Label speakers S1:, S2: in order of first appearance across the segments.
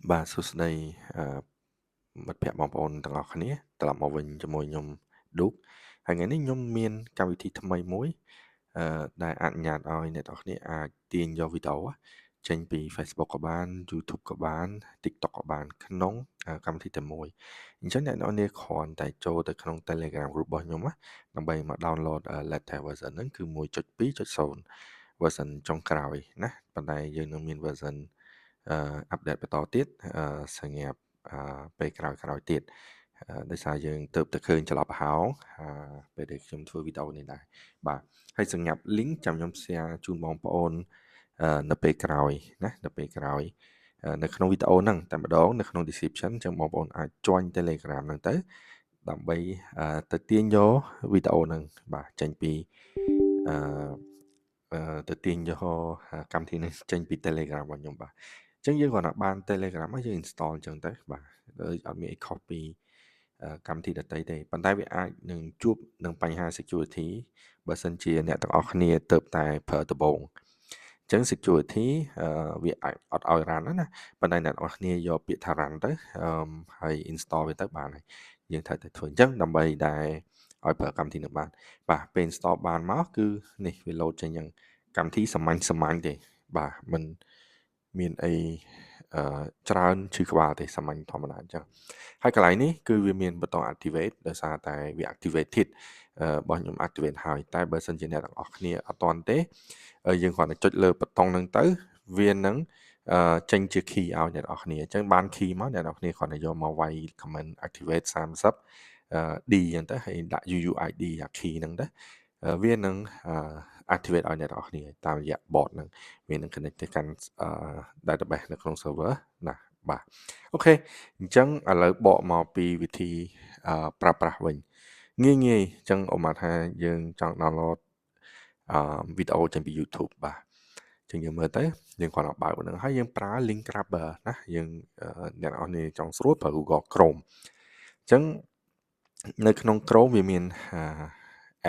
S1: បាទសួស្តីមិត្តភ័ក្តិបងប្អូនទាំងអស់គ្នាត្រឡប់មកវិញជាមួយខ្ញុំឌូកហើយថ្ងៃនេះខ្ញុំមានកម្មវិធីថ្មីមួយដែលអនុញ្ញាតឲ្យអ្នកទាំងអស់គ្នាអាចទាញយកវីដេអូចេញពី Facebook ក៏បាន YouTube ក៏បាន TikTok ក៏បានក្នុងកម្មវិធីតែមួយអញ្ចឹងអ្នកទាំងអស់គ្នាគ្រាន់តែចូលទៅក្នុង Telegram group របស់ខ្ញុំដើម្បីមក download latest version ហ្នឹងគឺ 1.2.0 version ចុងក្រោយណាប៉ុន្តែយើងនឹងមាន version អាប់ដេតបន្តទៀតសម្រាប់ពេលក្រោយៗទៀតដោយសារយើងទៅតែឃើញចន្លោះប្រហោងពេលដែលខ្ញុំធ្វើវីដេអូនេះដែរបាទហើយសម្រាប់ link ចាំខ្ញុំ share ជូនបងប្អូននៅពេលក្រោយណានៅពេលក្រោយនៅក្នុងវីដេអូហ្នឹងតែម្ដងនៅក្នុង description ចឹងបងប្អូនអាច join Telegram ហ្នឹងទៅដើម្បីទៅទាញយកវីដេអូហ្នឹងបាទចេញពីទៅទាញយកកម្មវិធីនេះចេញពី Telegram របស់ខ្ញុំបាទអញ្ចឹងយើងគ្រាន់តែបាន Telegram មកយើង install អញ្ចឹងទៅបាទដោយអត់មានអីខុសពីកម្មវិធីដទៃទេប៉ុន្តែវាអាចនឹងជួបនឹងបញ្ហា security បើសិនជាអ្នកទាំងអស់គ្នាទៅតែប្រើដំបូងអញ្ចឹង security វាអាចអត់ឲ្យ run ណាប៉ុន្តែអ្នកទាំងអស់គ្នាយកពាក្យថា run ទៅហើយ install វាទៅបានហើយយើងត្រូវតែធ្វើអញ្ចឹងដើម្បីដែលឲ្យប្រើកម្មវិធីនឹងបានបាទពេល install បានមកគឺនេះវា load ចេញយ៉ាងកម្មវិធីសាមញ្ញទេបាទមិនមានអីច្រើនឈឺក្បាលទេសាមញ្ញធម្មតាអញ្ចឹងហើយកន្លែងនេះគឺវាមានប៊ូតុង activate ដោយសារតែវា activated របស់ខ្ញុំ activate ហើយតែបើសិនជាអ្នកទាំងអស់គ្នាអត់ទាន់ទេយើងគ្រាន់តែចុចលើប៊ូតុងហ្នឹងទៅវានឹងចេញជា key ឲ្យអ្នកទាំងអស់គ្នាអញ្ចឹងបាន key មកអ្នកទាំងអស់គ្នាគ្រាន់តែយកមកវាយ comment activate 30 D អញ្ចឹងទៅហើយដាក់ UUID អា key ហ្នឹងទៅវានឹងactivate ឲ្យអ្នកទាំងអស់គ្នាតាមរយៈ bot ហ្នឹងវានឹង connect ទៅកាន់database នៅក្នុង server ណាបាទអូខេអញ្ចឹងឥឡូវបកមកពីវិធីប្រើប្រាស់វិញងាយអញ្ចឹងឧបមាថាយើងចង់ download វីដេអូចេញពី YouTube បាទអញ្ចឹងយើងមើលទៅយើងគ្រាន់តែបើកហ្នឹងហើយយើងប្រើ link grabber ណាយើងអ្នកនរគ្នាចង់ស្រួលប្រើ Google Chrome អញ្ចឹងនៅក្នុង Chrome វាមាន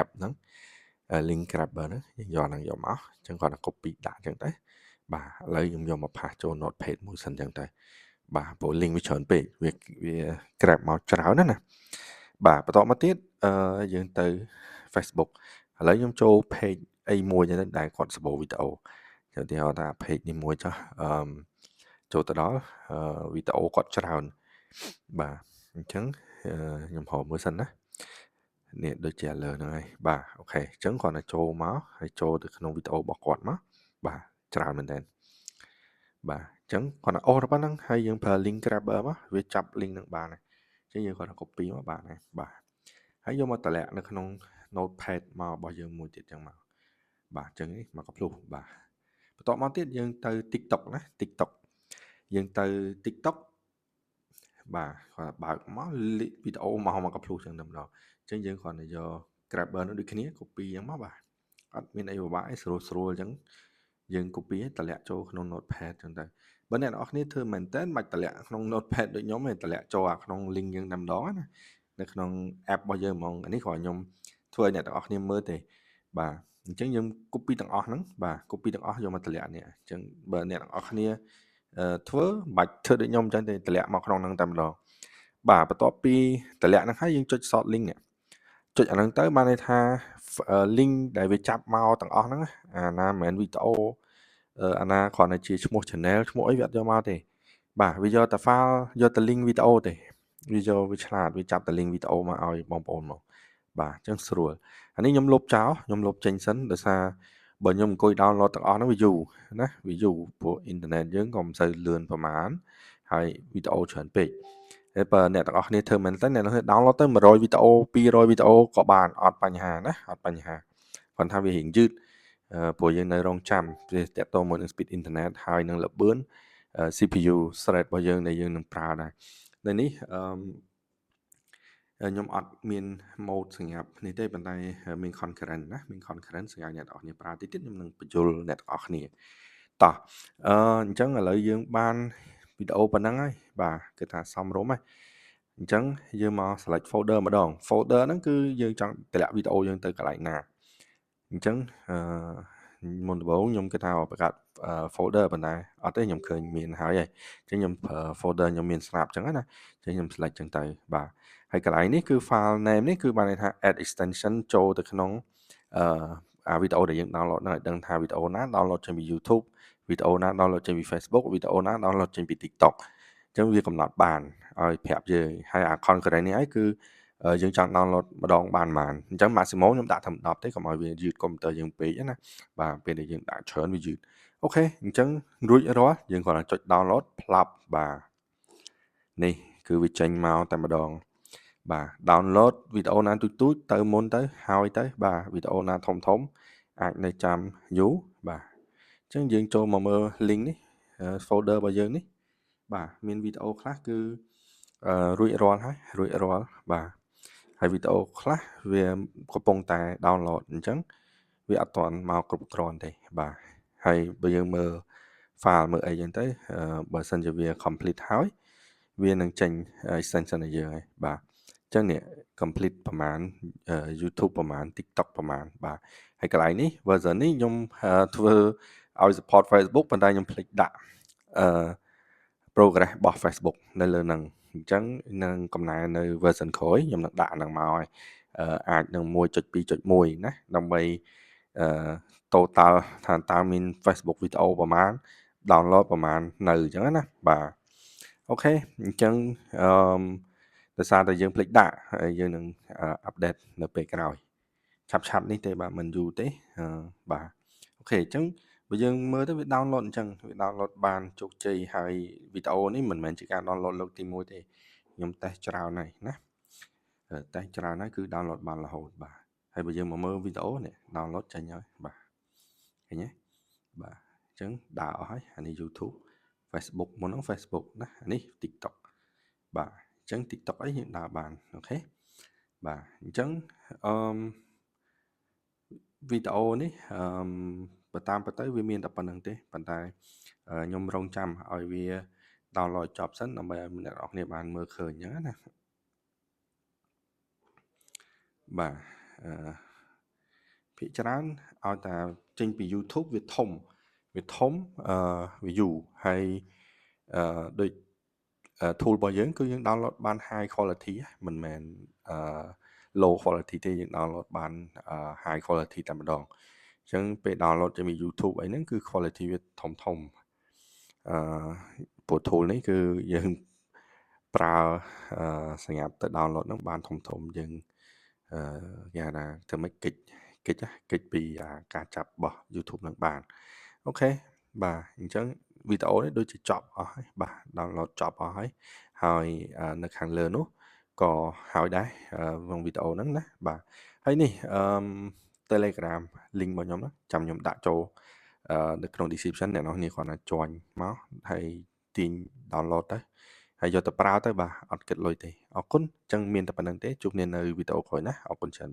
S1: app ហ្នឹង link grabber ហ្នឹងយើងយកមកអញ្ចឹងគ្រាន់តែ copy ដាក់អញ្ចឹងទៅបាទឥឡូវខ្ញុំយកមក paste ចូល notepad មួយសិនអញ្ចឹងទៅបាទព្រោះ link វាច្រើនពេកវា grab មកច្រើនណាបាទបន្តមកទៀតយើងទៅ Facebook ឥឡូវខ្ញុំចូល page អីមួយហ្នឹងដែលគាត់សម្បូរវីដេអូឧទាហរណ៍ថា page នេះមួយចុះចូលទៅដល់វីដេអូគាត់ច្រើនបាទអញ្ចឹងខ្ញុំហៅមើលសិនណានេះដូចជាលើហ្នឹងហើយបាទអូខេអញ្ចឹងគ្រាន់តែចូលមកហើយចូលទៅក្នុងវីដេអូរបស់គាត់មកបាទច្រើនមែនតើបាទអញ្ចឹងគ្រាន់តែអូសទៅប៉ុណ្្នឹងហើយយើងប្រើ link grabber មកវាចាប់ link នឹងបានហើយអញ្ចឹងយើងគ្រាន់តែ copy មកបានហើយបាទហើយយកមកតម្លាក់នៅក្នុង notepad មករបស់យើងមួយទៀតអញ្ចឹងមកបាទអញ្ចឹងនេះមកកាភ្លុះបាទបន្ទាប់មកទៀតយើងទៅ TikTok ណា TikTok យើងទៅ TikTok បាទគាត់បើកមកវីដេអូមកកាភ្លុះអញ្ចឹងតែម្ដងអញ្ចឹងយើងគ្រាន់តែយក grabber នោះដូចគ្នា copy អញ្ចឹងមកបាទអត់មានអីពិបាកទេស្រួលអញ្ចឹងយើង copy ឲ្យតម្លាក់ចូលក្នុង notepad អញ្ចឹងទៅបើអ្នកនរគ្នាធ្វើមែនតើមិនតម្លាក់ក្នុង notepad ដូចខ្ញុំទេតម្លាក់ចូលអាក្នុង link យើងតែម្ដងណានៅក្នុង app របស់យើងហ្មងអានេះគ្រាន់ខ្ញុំធ្វើឲ្យអ្នកទាំងអស់គ្នាមើលទេបាទអញ្ចឹងយើង copy ទាំងអស់ហ្នឹងបាទ copy ទាំងអស់យកមកតម្លាក់នេះអញ្ចឹងបើអ្នកទាំងអស់គ្នាធ្វើមិនបាច់ធ្វើដូចខ្ញុំអញ្ចឹងទេតម្លាក់មកក្នុងហ្នឹងតែម្ដងបាទបន្ទាប់ពីតម្លាក់ហ្នឹងហើយយើងចុច short link នេះចុចអាហ្នឹងទៅបានន័យថា link ដែលវាចាប់មកទាំងអស់ហ្នឹងអាណាមិនមែនវីដេអូអាណាគ្រាន់តែជាឈ្មោះ channel ឈ្មោះអីវាអត់យកមកទេបាទវាយកតែ file យកតែ link វីដេអូទេវាឆ្លាតវាចាប់តែ link វីដេអូមកឲ្យបងប្អូនមកបាទអញ្ចឹងស្រួលអានេះខ្ញុំលុបចោលខ្ញុំលុបចេញសិនដោយសារបើខ្ញុំអង្គុយ download ទាំងអស់ហ្នឹងវាយូរណាវាយូរព្រោះអ៊ីនធឺណិតយើងក៏មិនសូវលឿនប្រហែលហើយវីដេអូច្រើនពេកហើយបើអ្នកទាំងអស់គ្នាធ្វើមែនតើអ្នកទាំងអស់គ្នា download ទៅ100វីដេអូ200វីដេអូក៏បានអត់បញ្ហាណាអត់បញ្ហាគាត់ថាវារៀងយឺតព្រោះយើងនៅរងចាំវាតកតមួយនឹង speed internet ហើយនឹងល្បឿន CPU thread របស់យើងដែលយើងនឹងប្រើដែរនៅនេះខ្ញុំអត់មាន mode សម្រាប់នេះទេប៉ុន្តែមាន concurrent ណាមាន concurrent សម្រាប់អ្នកទាំងអស់គ្នាប្រើតិចទៀតខ្ញុំនឹងបញ្យល់អ្នកទាំងអស់គ្នាតោះអញ្ចឹងឥឡូវយើងបានវីដេអូប៉ុណ្ណឹងហើយបាទគឺថាសមរម្យហើយអញ្ចឹងយើងមក select folder ម្ដង folder ហ្នឹងគឺយើងចង់តម្លាក់វីដេអូយើងទៅកន្លែងណាអញ្ចឹង មុនដំបូងខ្ញុំគិតថាបង្កើតfolder ប៉ុន្តែអត់ទេខ្ញុំឃើញមានហើយអញ្ចឹងខ្ញុំប្រើ folder ខ្ញុំមានស្រាប់អញ្ចឹងណាអញ្ចឹងខ្ញុំ select អញ្ចឹងទៅបាទហើយកន្លែងនេះគឺ file name នេះគឺបានន័យថា add extension ចូលទៅក្នុងវីដេអូដែលយើង download ហ្នឹងឲ្យដឹងថាវីដេអូណា download ចេញពី YouTube វីដេអូណា download ចេញពី Facebook វីដេអូណា download ចេញពី TikTok អញ្ចឹងវាកំណត់បានឲ្យប្រាប់យើងហើយអា concurrent នេះហើយគឺយើងចង់ download ម្ដងបានប៉ុន្មានអញ្ចឹង maximum ខ្ញុំដាក់ត្រឹម10ទេកុំឲ្យវាយឺតកុំព្យូទ័រយើងពេកណាបាទពេលដែលយើងដាក់ច្រើនវាយឺតអូខេអញ្ចឹងរួចរាល់យើងគ្រាន់តែចុច download ផ្លាប់បាទនេះគឺវាចេញមកតែម្ដងបាទ download វីដេអូណាទូចទៅមុនទៅហើយទៅបាទវីដេអូណាធំអាចនៅចាំយូរបាទអញ្ចឹងយើងចូលមកមើល link នេះ folder របស់យើងនេះបាទមានវីដេអូខ្លះគឺរួចរាល់បាទហើយវីដេអូខ្លះវាកំពុងតែ download អញ្ចឹងវាអត់ទាន់មកគ្រប់គ្រាន់ទេបាទហើយបើយើងមើល file មើលអីចឹងទៅបើសិនជាវា complete ហើយវានឹងចេញ extension ឲ្យយើងហើយបាទអញ្ចឹងនេះ complete ប្រហែល YouTube ប្រហែល TikTok ប្រហែលបាទហើយកន្លែងនេះ version នេះខ្ញុំធ្វើឲ្យ support Facebook ប៉ុន្តែខ្ញុំភ្លេចដាក់progress របស់ Facebook នៅលើហ្នឹងអញ្ចឹងនឹងកំណែនៅ version ក្រោយខ្ញុំនឹងដាក់ហ្នឹងមកហើយអាចនឹង 1.2.1 ណាដើម្បីtotal ថាតើមាន Facebook វីដេអូប្រហែល download ប្រហែលនៅអញ្ចឹងណាបាទអូខេអញ្ចឹងដោយសារតែយើងភ្លេចដាក់ហើយយើងនឹង update នៅពេលក្រោយឆាប់នេះទេបាទមិនយូរទេបាទអូខេអញ្ចឹងបើយើងមើលទៅវា download អញ្ចឹងវា download បានជោគជ័យហើយវីដេអូនេះមិនមែនជាការ download លើកទី1ទេខ្ញុំ test ច្រើនហើយណា test ច្រើនហើយគឺ download បានរហូតបាទហើយបើយើងមកមើលវីដេអូនេះ download ចេញហើយបាទឃើញទេបាទអញ្ចឹងដើរអស់ហើយអានេះ YouTube Facebook មុនហ្នឹង Facebook ណាអានេះ TikTok បាទអញ្ចឹង TikTok អីយើងដើរបានអូខេបាទអញ្ចឹងវីដេអូនេះបើតាមពិតទៅវាមានតែប៉ុណ្្នឹងទេប៉ុន្តែខ្ញុំរងចាំឲ្យវា download ចប់សិនដើម្បីឲ្យអ្នកនរគ្នាបានមើលឃើញអញ្ចឹងណាបាទភាគច្រើនឲ្យតែចេញពី YouTube វាធំវាយូរហើយដូច tool របស់យើងគឺយើង download បាន high quality មិនមែនlow quality ទេយើង download បាន high quality តែម្ដងអញ្ចឹងពេល download ចេញពី YouTube អីហ្នឹងគឺ quality វាធំព្រោះ tool នេះគឺយើងប្រើសម្រាប់ទៅ download ហ្នឹងបានធំយើងគេហៅថាធ្វើម៉េចកិច្ចពីការចាប់របស់ YouTube ហ្នឹងបានអូខេបាទអញ្ចឹងវីដេអូនេះដូចជាចប់អស់ហើយបាទ download ចប់អស់ហើយនៅខាងលើនោះក៏ហើយដែរក្នុងវីដេអូហ្នឹងណាបាទហើយនេះTelegram link របស់ខ្ញុំចាំខ្ញុំដាក់ចូលនៅក្នុង description អ្នកនរគ្នាគ្រាន់តែ join មកហើយទាញ download ទៅហើយយកទៅប្រើទៅបាទអត់គិតលុយទេអរគុណអញ្ចឹងមានតែប៉ុណ្្នឹងទេជួបគ្នានៅវីដេអូក្រោយណាអរគុណច្រើន